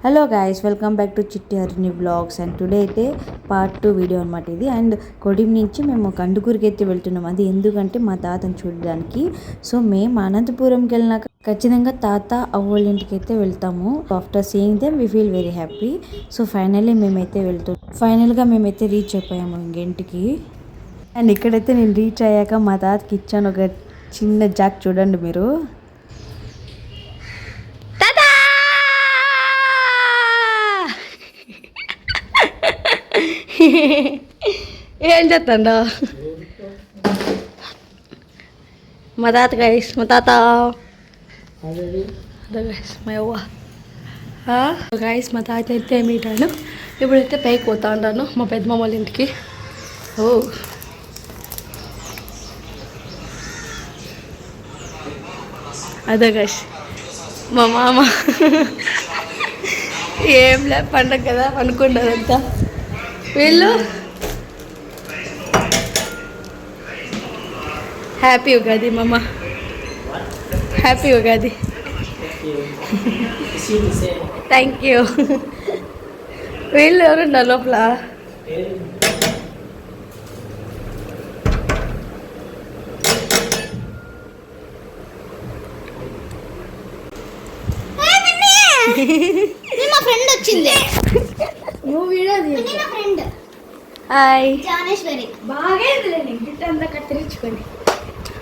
Hello guys, welcome back to చిట్టి Harini blogs. And today అయితే part 2 video అనమాట ఇది. అండ్ కొడిం నుంచి మేము కందుకూరుకి అయితే వెళ్తున్నాం. అది ఎందుకంటే మా తాతను చూడడానికి. సో మేము అనంతపురంకి వెళ్ళినాక ఖచ్చితంగా తాత అవ్వళ్ళ ఇంటికి అయితే వెళ్తాము. After seeing them we feel very happy. So ఫైనల్గా మేమైతే రీచ్ అయిపోయాము ఇంటికి. అండ్ ఇక్కడైతే నేను రీచ్ అయ్యాక మా తాతకి ఇచ్చాను ఒక చిన్న జాక్, చూడండి మీరు. ఏం చేస్తాండ మా తాత గైస్, మా తాత మా అవ్వ గైస్. మా తాత అయితే ఏమిటాను ఇప్పుడైతే పైకి పోతా ఉంటాను మా పెద్దమ్మ వాళ్ళ ఇంటికి. ఓ అదే గైస్ మా మామ. ఏం లే, పండగ కదా అనుకున్నారంతా వీళ్ళు. హ్యాపీ ఉగాది మామ, హ్యాపీ ఉగాది. Thank you. వీళ్ళు ఎవరున్నారు లోపల? మా ఫ్రెండ్ వచ్చింది. హాయ్. బాగా గిట్టంతా కత్తిరించుకోండి,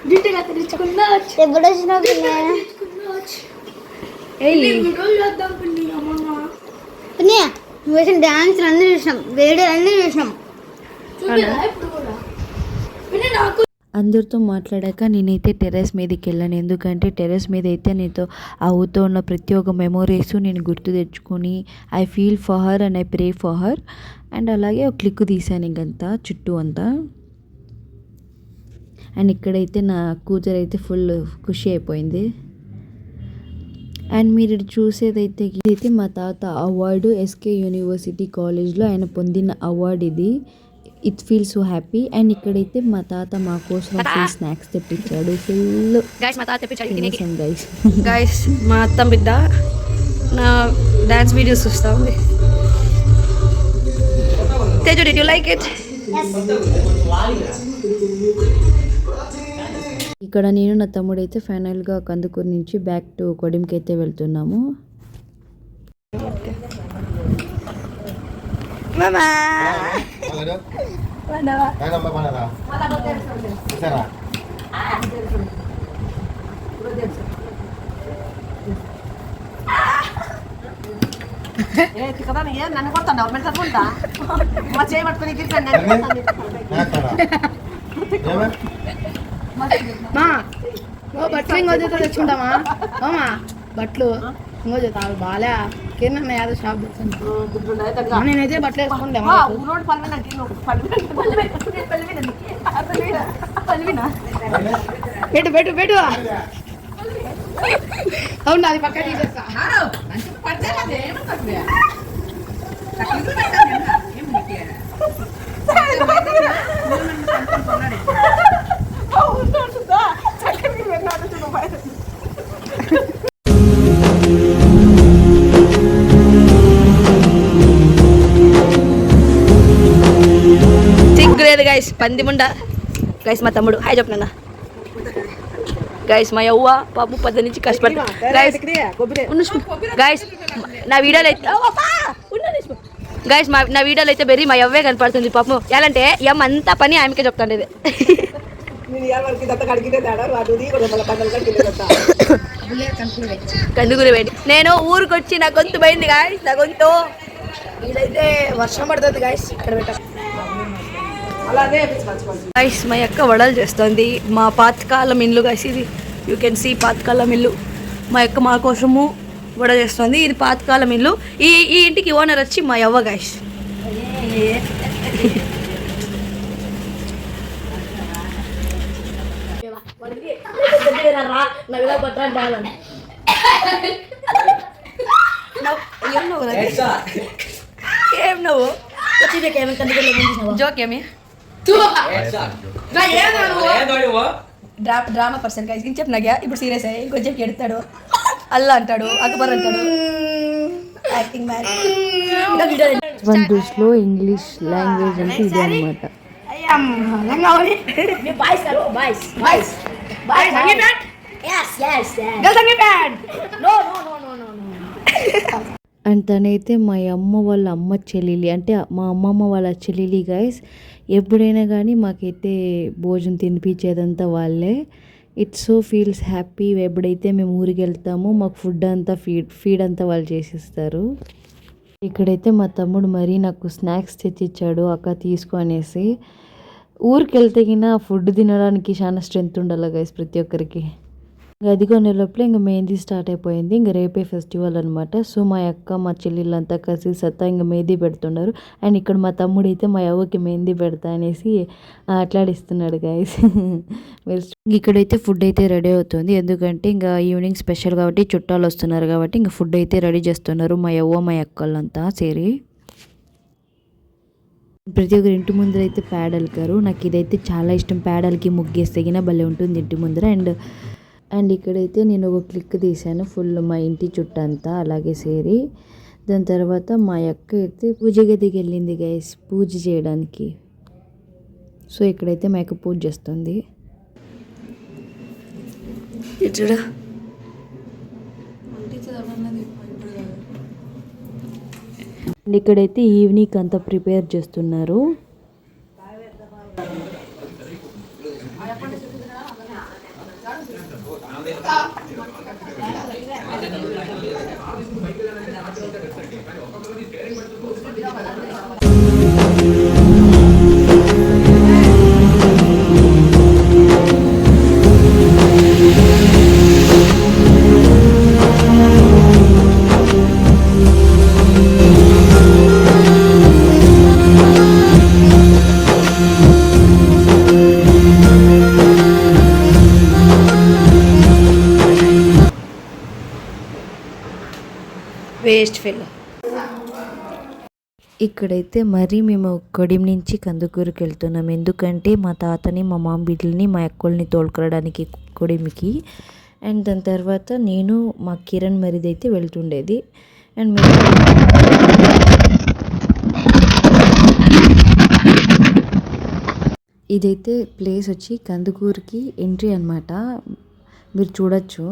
గిట్ట కత్తిరించుకున్నా ఎప్పుడు వచ్చినా నువ్వు వేసిన డాన్సులు అన్నీ చూసినాం, వీడియోలు అన్నీ చూసినాం. అందరితో మాట్లాడాక నేనైతే టెర్రస్ మీదకి వెళ్ళాను. ఎందుకంటే టెర్రస్ మీద అయితే నీతో అవుతూ ఉన్న ప్రతి ఒక్క మెమోరీస్ నేను గుర్తు తెచ్చుకొని I feel for her and I pray for her. And అలాగే ఒక క్లిక్ తీసాను ఇంకంతా చుట్టూ అంతా. అండ్ ఇక్కడైతే నా కూతురు అయితే ఫుల్ ఖుషి అయిపోయింది. అండ్ మీరు చూసేదైతే ఇదైతే మా తాత అవార్డు ఎస్కే యూనివర్సిటీ కాలేజ్లో ఆయన పొందిన అవార్డు ఇది. It feel so happy. And ఇక్కడైతే మా తాత మా కోసం ఫుల్ స్నాక్స్ తెప్పించాడు. ఫుల్ గైస్ మా అత్త బిడ్డ నా డాన్స్ వీడియోస్ చూస్తా ఉంది. Teju, did you like it? ఇక్కడ నేను నా తమ్ముడు అయితే ఫైనల్గా కందుకూరు నుంచి బ్యాక్ టు కొడింకి అయితే వెళ్తున్నాము. మామా నన్ను కొడతాడు మెడతా మా చేయబట్టుకుని బట్టలు ఇంకో చేత తెచ్చుకుంటామా మామా? బట్టలు ఇంకో చేత బాలే కింద యాదో షాప్ తెచ్చాను. నేనైతే బట్టలు వేసుకుంటా. పెట్టు పెట్టు పెట్టు. అవును, అది పక్క తీసేస్తా. సిగ్గులేదు గైస్, పందిముండ గైస్. మా తమ్ముడు హాయ్ చెప్పిన గైస్. మా యవ్వ పాపు 10 నుంచి కష్టపడి గైస్. నా వీడియోలో అయితే గైస్ నా వీడియోలో అయితే బెర్రీ మా యవ్వే కనపడుతుంది పాపం. ఎలాంటే ఎమ్ అంతా పని ఆమెకే చెప్తాండేది. కందుకూరు వేడి. నేను ఊరికి వచ్చి నా గొంతు పోయింది గాయస్, నా గొంతు. ఇదైతే వర్షం పడుతుంది గాయస్. ఇక్కడ పెట్ట గాయస్ మా యొక్క వడలు చేస్తుంది. మా పాతకాలం ఇల్లు గాయస్ ఇది. యూ కెన్ సీ పాతకాలం ఇల్లు. మా యొక్క మా కోసము వడ చేస్తుంది. ఇది పాతకాలం ఇల్లు. ఈ ఇంటికి ఓనర్ వచ్చి మా యవ్వ గాయస్. ఏం నువ్వు జోకేమి డ్రామా పర్సన్ ఇంకొంచెం చెప్పినాగా ఇప్పుడు సీరియస్ అయ్యి ఇంకొంచెం ఎడతాడు. అల్లా అంటాడు, అక్బర్ అంటాడు. Acting man. బంధుస్లో ఇంగ్లీష్ లాంగ్వేజ్ అంటే ఇదే అనమాట. అండ్ తనైతే మా అమ్మ వాళ్ళ అమ్మ చెల్లెలి, అంటే మా అమ్మమ్మ వాళ్ళ చెల్లెలి గైస్. ఎప్పుడైనా కానీ మాకైతే భోజనం తినిపించేదంతా వాళ్ళే. It's so feels happy. ఎప్పుడైతే మేము ఊరికి వెళ్తామో మాకు ఫుడ్ అంతా ఫీడ్ అంతా వాళ్ళు చేసిస్తారు. ఇక్కడైతే మా తమ్ముడు మరీ నాకు స్నాక్స్ తెచ్చిచ్చాడు, అక్క తీసుకో అనేసి. ఊరికి వెళ్తే కినా ఫుడ్ తినడానికి చాలా స్ట్రెంత్ ఉండాలి గైస్ ప్రతి ఒక్కరికి. అది కొనేలోపల ఇంకా మెహందీ స్టార్ట్ అయిపోయింది. ఇంకా రేపే ఫెస్టివల్ అనమాట. సో మా అక్క మా చెల్లెళ్ళంతా కలిసి సత్తా ఇంకా మెహందీ పెడుతున్నారు. అండ్ ఇక్కడ మా తమ్ముడు అయితే మా అవ్వకి మెహందీ పెడతా అనేసి అట్లాడిస్తున్నాడు గైస్. ఇక్కడైతే ఫుడ్ అయితే రెడీ అవుతుంది. ఎందుకంటే ఇంకా ఈవినింగ్ స్పెషల్ కాబట్టి చుట్టాలు వస్తున్నారు కాబట్టి ఇంకా ఫుడ్ అయితే రెడీ చేస్తున్నారు మా అవ్వ మా అక్కలంతా సేరి. ప్రతి ఒక్కరు ఇంటి ముందర అయితే పేడలుకారు. నాకు ఇదైతే చాలా ఇష్టం. పేడలకి ముగ్గేస్తే గిన భలే ఉంటుంది ఇంటి ముందర. అండ్ ఇక్కడైతే నేను ఒక క్లిక్ తీశాను ఫుల్ మా ఇంటి చుట్టంతా అలాగే సేరి. దాని తర్వాత మా అక్క అయితే పూజ గదికి వెళ్ళింది గైస్ పూజ చేయడానికి. సో ఇక్కడైతే మా అక్క పూజ చేస్తుంది. చూడ అండ్ ఇక్కడైతే ఈవినింగ్ అంతా ప్రిపేర్ చేస్తున్నారు. Waste fellow. ఇక్కడైతే మరీ మేము కొడిం నుంచి కందుకూరుకి వెళ్తున్నాం. ఎందుకంటే మా తాతని మా మామ బిడ్డల్ని మా అక్కల్ని తోలుకురావడానికి కొడిమికి. అండ్ దాని తర్వాత నేను మా కిరణ్ మరిది అయితే వెళ్తుండేది. అండ్ ఇదైతే ప్లేస్ వచ్చి కందుకూరుకి ఎంట్రీ అన్నమాట. మీరు చూడొచ్చు.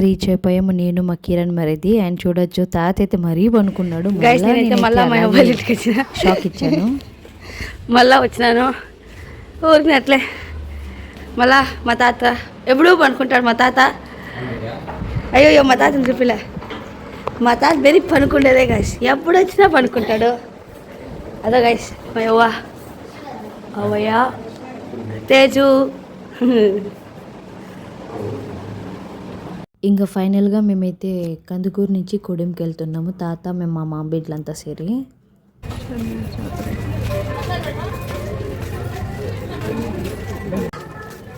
రీచ్ అయిపోయాము నేను మా కిరణ్ మరిది. అండ్ చూడొచ్చు తాత అయితే మరీ పనుకున్నాడు. షాక్ ఇచ్చాను. మళ్ళా వచ్చినాను ఊరికి అట్లే. మళ్ళా మా తాత ఎప్పుడూ పనుకుంటాడు. మా తాత అయ్యో మా తాతని చూపిలే. మా తాత వెరీ పనుకుండేదే గాయస్. ఎప్పుడు వచ్చినా పనుకుంటాడు. అదో గాయస్ మా అవ్వయ్య తేజు. ఇంకా ఫైనల్గా మేమైతే కందుకూరు నుంచి కొడింకి వెళ్తున్నాము. తాత మేము మా మామ బిడ్డలంతా సేరి.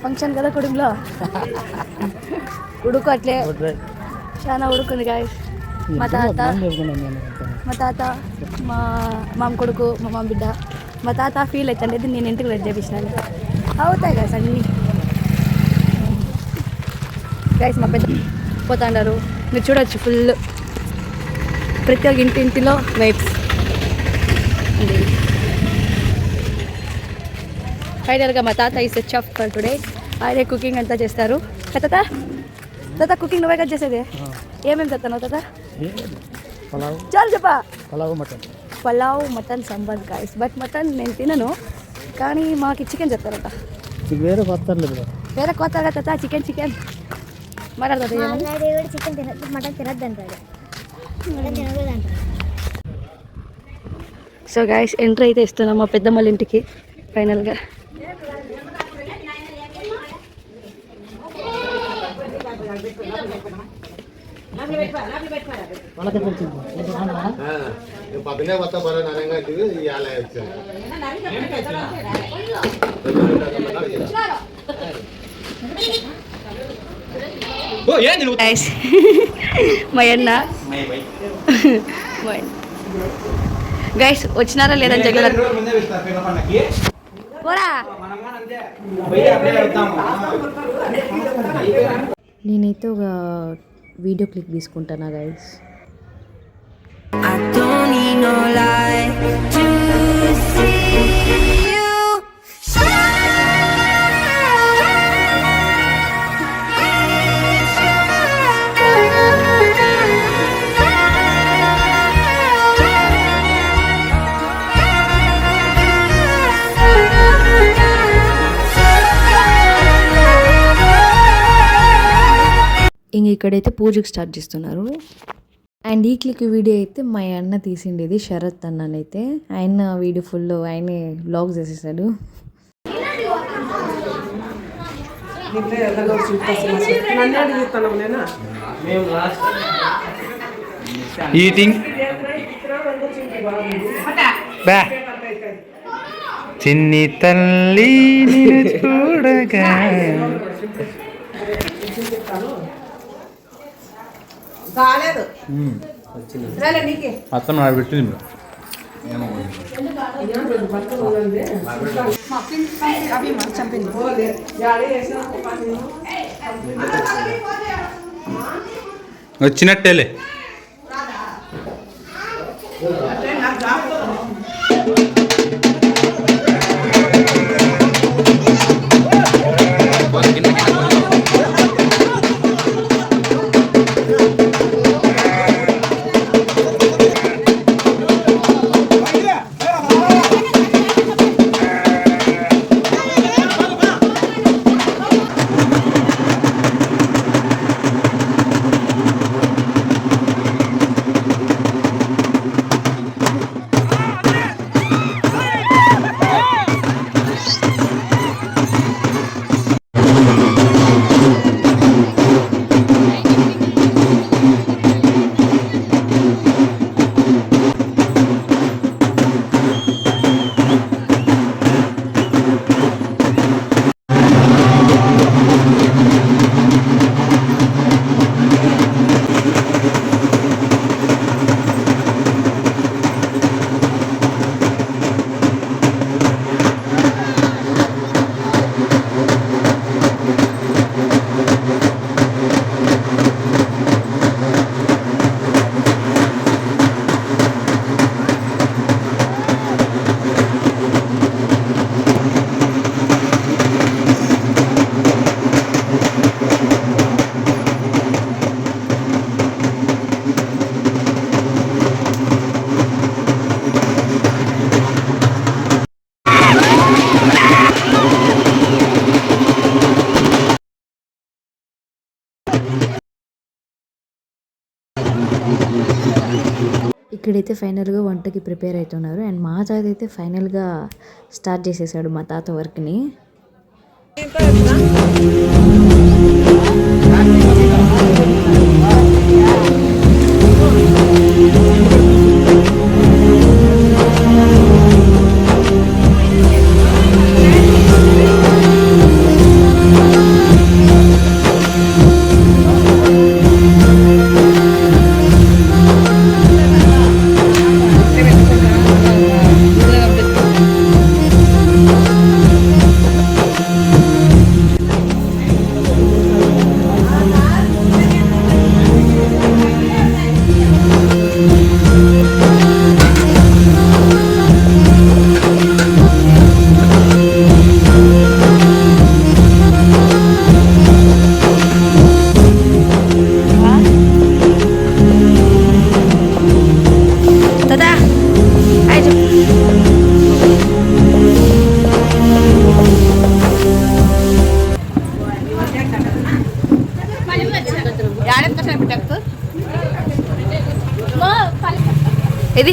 ఫంక్షన్ కదా కొడుకులో ఉడుకు అట్లే చాలా ఉడుకుంది గాయస్. మా తాత మా మామ కొడుకు మా మామ బిడ్డ. మా తాత ఫీల్ అవుతుండేది నేను ఇంటికి రెడీ చేపించినాను. అవుతాయి గాయస్ అన్నీ. గైస్ మా పెద్ద పోతాండారు. మీరు చూడవచ్చు ఫుల్ ప్రతి ఒక్క ఇంటింటిలో వైబ్స్. ఫైనల్గా మా తాత ఈస్ చెఫ్ ఫర్ టుడే. ఆయనే కుకింగ్ అంతా చేస్తారు. తాత కుకింగ్ నువ్వే కదా చేసేది? ఏమేమి చేస్తాను తాత? చాలు చెప్పా. Pulao mutton sambar guys. But mutton నేను తినను, కానీ మాకు చికెన్ చెప్తారట. వేరే కొత్తగా తాత చికెన్ మాట్లాడతాడు. చికెన్ తినద్దు మటన్ తినద్దు అంటాడు. మటన్ తినకూడదు అంటాడు. సో గాయస్ ఎంట్రీ అయితే ఇస్తున్నాం మా పెద్దమ్మల ఇంటికి ఫైనల్గా. పక్కనే కొత్త బర నరంగా ఇవాళ వచ్చాను మా అన్న గైస్ వచ్చినారా లేదని జగలరు పోరా. నేనైతే ఒక వీడియో క్లిప్ తీసుకుంటానా guys. I don't need no light to see you ఇంక ఇక్కడైతే పూజకు స్టార్ట్ చేస్తున్నారు. అండ్ ఈ క్లిక్ వీడియో అయితే మా అన్న తీసిండేది, శరత్ అన్ననైతే. ఆయన వీడియో ఫుల్ ఆయనే బ్లాగ్ చేసేసాడు. ఈటింగ్ బా చిన్ని తల్లి నిన్ను చూడగా కాలేదు నీకే అతను నాకు పెట్టింది. వచ్చినట్టేలే. ఇక్కడైతే ఫైనల్గా వంటకి ప్రిపేర్ అవుతున్నారు. అండ్ మా తాత అయితే ఫైనల్గా స్టార్ట్ చేసేసాడు మా తాత వర్క్ని. ఇది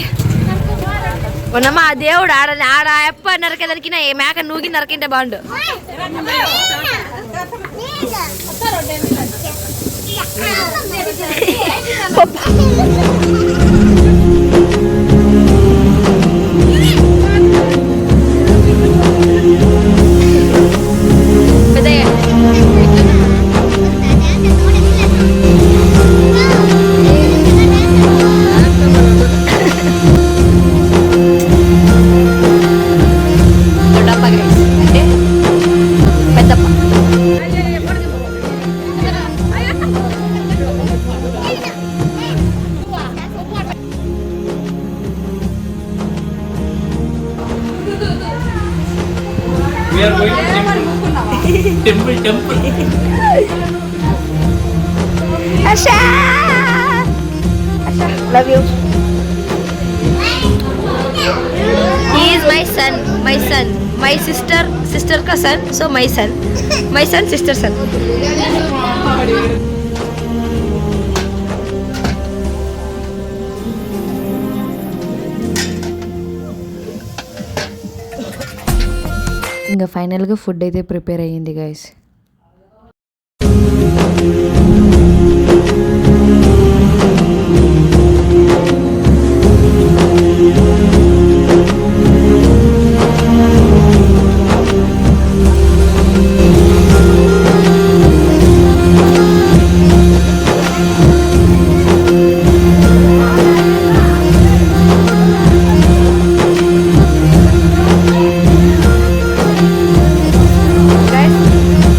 మొన్నమ్మ ఆ దేవుడు ఆడ ఆడ ఎప్ప నరకేదానికి ఏ మేక నూగి నరకింటే బాగుండు. దొడ్డప్ప guys. అంటే పెద్దప్ప. We are going to temple. Asha! Love you. He is my son. My sister ka son, so my son, sister son. ఇంకా ఫైనల్గా ఫుడ్ అయితే ప్రిపేర్ అయ్యింది గైస్.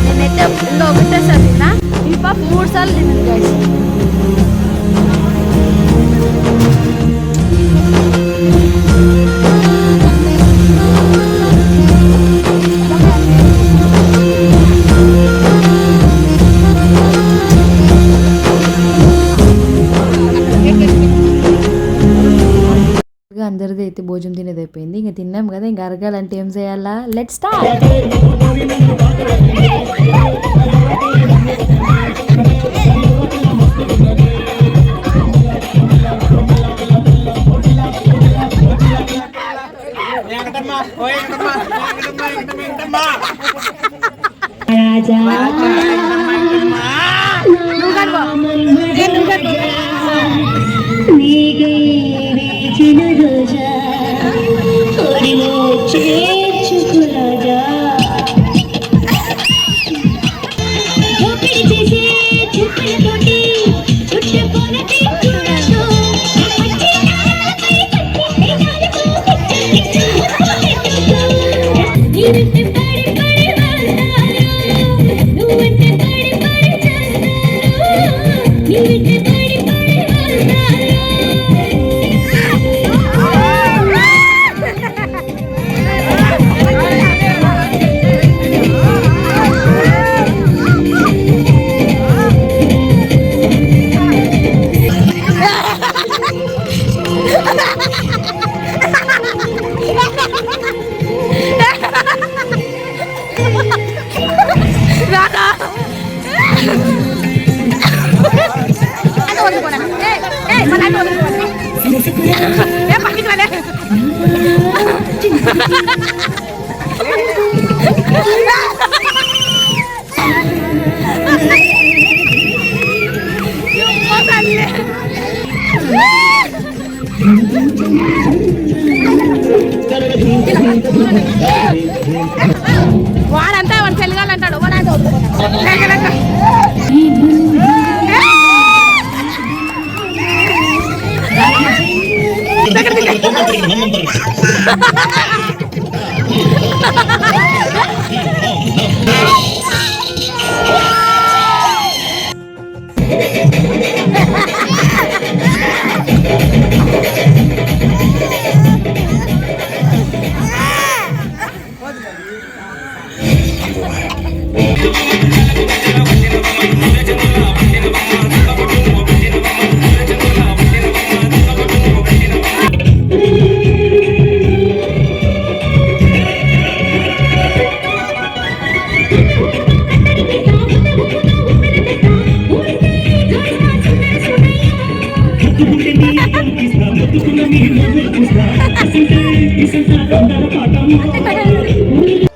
నేనైతే ఇంకా ఒకటేసారి తిన్నా, ఈ పాప 3 సార్లు తిన్నాను గైస్. అందరిది అయితే భోజనం తినేది అయిపోయింది. ఇంకా తిన్నాం కదా, ఇంకా అరగాలంటే ఏం చేయాలా? Let's start. వాడంతా వాడు చెల్లగాలంటాడు వాడు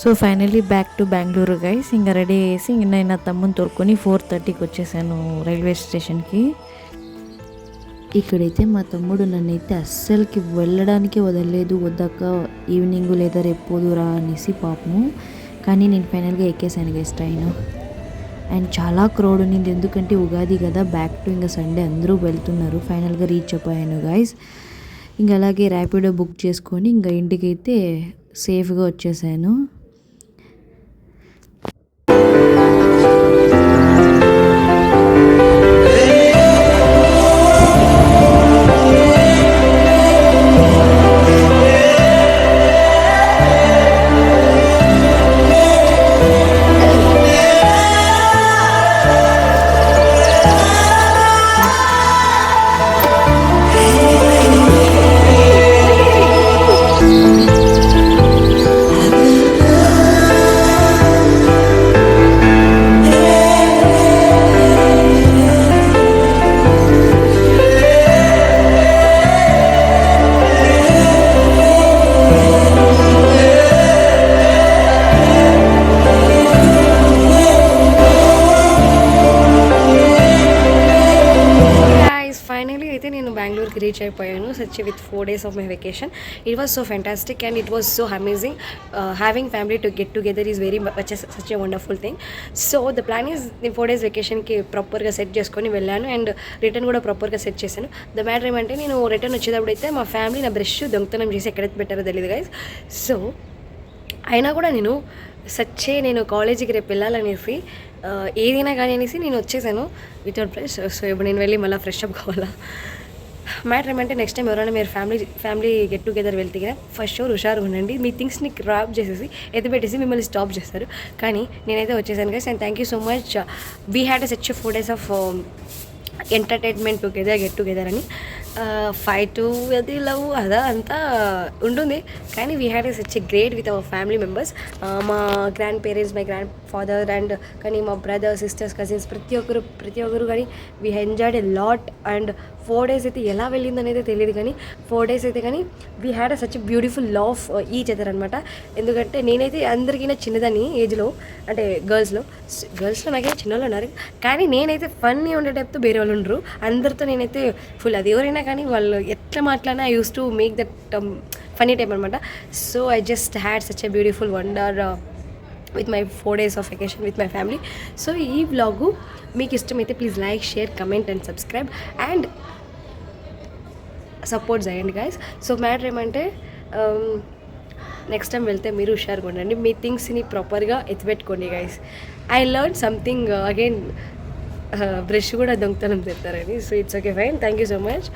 so finally back to Bengaluru guys. ఇంకా రెడీ అయ్యేసి ఇంక నేను నా తమ్ముని తోడుకొని 4:30కి వచ్చేసాను రైల్వే స్టేషన్కి. ఇక్కడైతే మా తమ్ముడు నన్నైతే అస్సలకి వెళ్ళడానికే వదలలేదు, వద్దక్క ఈవినింగ్ లేదా రేపు పోదురా అనేసి పాపము. కానీ నేను ఫైనల్గా ఎక్కేసాను గైస్ ట్రైన్. అండ్ చాలా క్రౌడ్ ఉన్నింది, ఎందుకంటే ఉగాది కదా, బ్యాక్ టు ఇంకా సండే అందరూ వెళ్తున్నారు. ఫైనల్గా రీచ్ అయిపోయాను గైస్. ఇంకా అలాగే ర్యాపిడో బుక్ చేసుకొని ఇంకా ఇంటికైతే సేఫ్గా వచ్చేసాను. ఫైనలీ అయితే నేను బెంగళూరుకి రీచ్ అయిపోయాను such with 4 days of my vacation. It was so fantastic and it was so amazing. Having family to get together is very much such a wonderful thing. So the plan is నేను 4 days వెకేషన్కి ప్రాపర్గా set చేసుకొని వెళ్ళాను and return కూడా ప్రాపర్గా set చేశాను. The matter ఏమంటే నేను return వచ్చేటప్పుడు అయితే మా ఫ్యామిలీ నా బ్రష్ దొంగతనం చేసి ఎక్కడైతే పెట్టారో తెలియదు గైస్. సో అయినా కూడా నేను కాలేజీకి రేపు వెళ్ళాలనేసి ఏదైనా కానీ అనేసి నేను వచ్చేసాను వితౌట్ బ్రష్. సో ఇప్పుడు నేను వెళ్ళి మళ్ళీ ఫ్రెష్ అప్ కావాలా. మ్యాటర్ ఏమంటే నెక్స్ట్ టైం ఎవరైనా మీరు ఫ్యామిలీ గెట్ టుగెదర్ వెళ్తే కదా ఫస్ట్ షోర్ హుషారుగా ఉండండి. మీ థింగ్స్ని క్రాప్ చేసేసి ఎత్తిపెట్టేసి మిమ్మల్ని స్టాప్ చేస్తారు. కానీ నేనైతే వచ్చేసాను guys and thank you so much. We had such 4 days of entertainment together get together అని. ఫైట్ అది లవ్ అదా అంతా ఉంటుంది, కానీ we had such a great with our family members. మా grandparents, my grandfather and కానీ మా brother, sisters, cousins ప్రతి ఒక్కరు కానీ we enjoyed a lot. And 4 days అయితే ఎలా వెళ్ళింది అనేది తెలియదు, కానీ 4 days అయితే కానీ we had such a beautiful love each other అనమాట. ఎందుకంటే నేనైతే అందరికీ చిన్నదాన్ని ఏజ్లో, అంటే గర్ల్స్లో నాకే చిన్నవాళ్ళు ఉన్నారు, కానీ నేనైతే ఫన్నీ ఉండే టైప్తో వేరే వాళ్ళు ఉండరు. అందరితో నేనైతే ఫుల్, అది ఎవరైనా కానీ వాళ్ళు ఎట్లా మాట్లాడినా I use to make that funny type అనమాట. So I just had such a beautiful wonder with my 4 days of vacation with my family. So ఈ వ్లాగు మీకు ఇష్టమైతే please like, share, comment and subscribe and support చేయండి guys. So matter ఏమంటే next time వెళ్తే మీరు హుషారుగా ఉండండి, మీ థింగ్స్ని ప్రాపర్గా ఎత్తిపెట్టుకోండి guys. I learn something again, brush కూడా దొంగతనం చేస్తారని. So it's okay fine, thank you so much.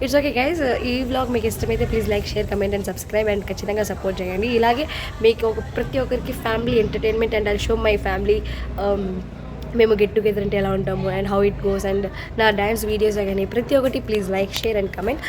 It's okay guys. ఈ వ్లాగ్ మీకు ఇష్టమైతే please like, share, comment and subscribe and ఖచ్చితంగా సపోర్ట్ చేయండి. ఇలాగే మీకు ప్రతి ఒక్కరికి family entertainment and I show my family మేము గెట్ టుగెదర్ అంటే ఎలా ఉంటాము and how it goes and నా డ్యాన్స్ వీడియోస్ కానీ ప్రతి ఒక్కటి please like, share and comment.